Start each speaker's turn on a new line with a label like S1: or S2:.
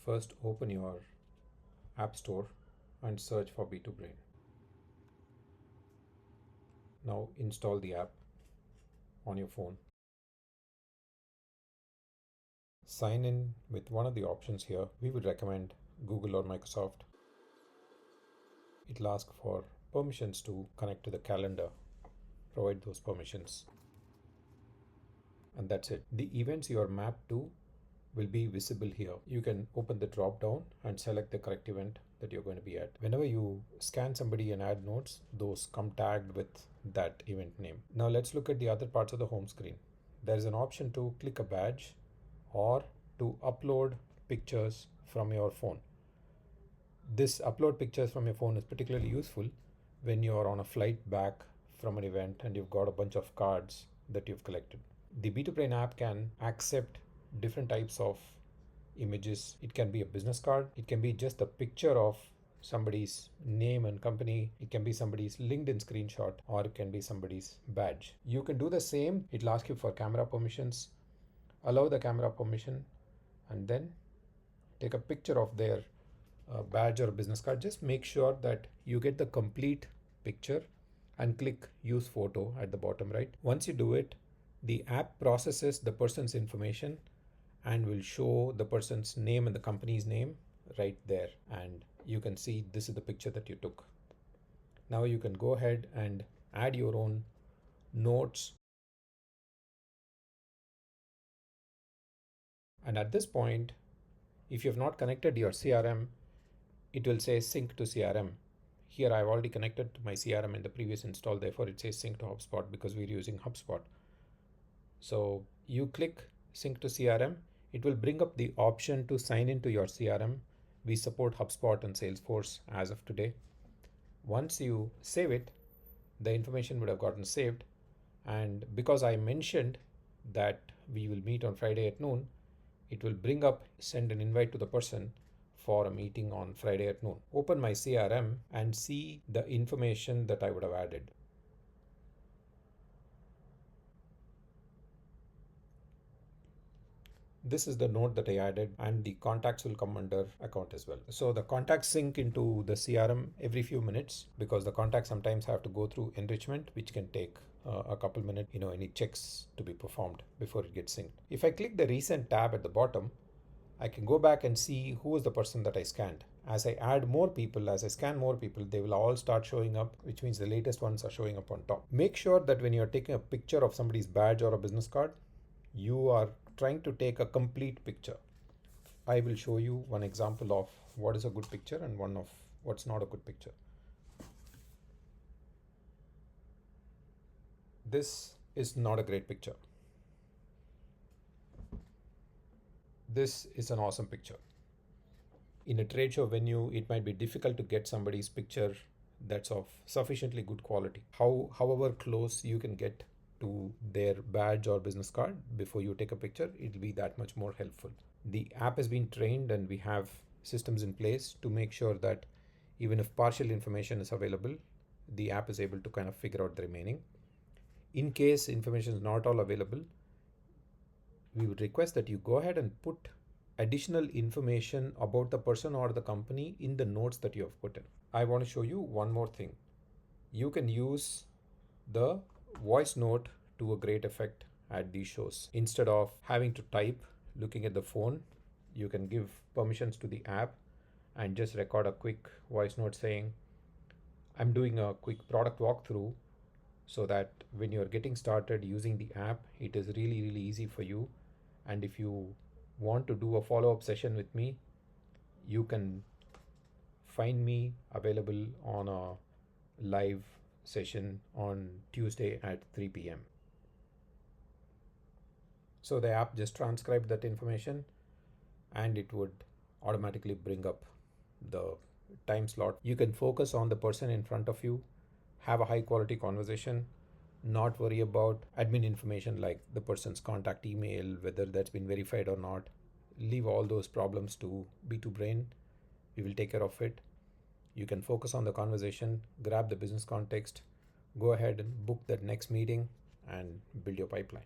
S1: First, open your App Store and search for B2Brain. Now install the app on your phone. Sign in with one of the options here. We would recommend Google or Microsoft. It'll ask for permissions to connect to the calendar. Provide those permissions. And that's it. The events you are mapped to will be visible here. You can open the drop down and select the correct event that you're going to be at. Whenever you scan somebody and add notes, those come tagged with that event name. Now let's look at the other parts of the home screen. There is an option to click a badge or to upload pictures from your phone. This upload pictures from your phone is particularly useful when you're on a flight back from an event and you've got a bunch of cards that you've collected. The B2Brain app can accept different types of images. It can be a business card. It can be just a picture of somebody's name and company. It can be somebody's LinkedIn screenshot, or it can be somebody's badge. You can do the same. It'll ask you for camera permissions. Allow the camera permission and then take a picture of their badge or business card. Just make sure that you get the complete picture and click use photo at the bottom right. Once you do it, the app processes the person's information and will show the person's name and the company's name right there. And you can see this is the picture that you took. Now you can go ahead and add your own notes. And at this point, if you have not connected your CRM, it will say sync to CRM. Here I've already connected to my CRM in the previous install, therefore it says sync to HubSpot because we're using HubSpot. So you click sync to CRM, it will bring up the option to sign into your CRM. We support HubSpot and Salesforce as of today. Once you save it, the information would have gotten saved. And because I mentioned that we will meet on Friday at noon, it will bring up send an invite to the person for a meeting on Friday at noon. Open my CRM and see the information that I would have added. This is the note that I added, and the contacts will come under account as well. So the contacts sync into the CRM every few minutes because the contacts sometimes have to go through enrichment, which can take a couple minutes, any checks to be performed before it gets synced. If I click the recent tab at the bottom, I can go back and see who is the person that I scanned. As I add more people, as I scan more people, they will all start showing up, which means the latest ones are showing up on top. Make sure that when you're taking a picture of somebody's badge or a business card, you are trying to take a complete picture. I will show you one example of what is a good picture and one of what's not a good picture. This is not a great picture. This is an awesome picture. In a trade show venue, it might be difficult to get somebody's picture that's of sufficiently good quality. However close you can get to their badge or business card before you take a picture, it'll be that much more helpful. The app has been trained and we have systems in place to make sure that even if partial information is available, the app is able to kind of figure out the remaining. In case information is not all available, we would request that you go ahead and put additional information about the person or the company in the notes that you have put in. I want to show you one more thing. You can use the voice note to a great effect at these shows. Instead of having to type, looking at the phone, you can give permissions to the app and just record a quick voice note saying, I'm doing a quick product walkthrough, so that when you're getting started using the app, it is really, really easy for you. And if you want to do a follow-up session with me, you can find me available on a live session on Tuesday at 3 p.m. So the app just transcribed that information and it would automatically bring up the time slot. You can focus on the person in front of you, have a high quality conversation, not worry about admin information like the person's contact email, whether that's been verified or not. Leave all those problems to B2Brain. We will take care of it. You can focus on the conversation, grab the business context, go ahead and book that next meeting and build your pipeline.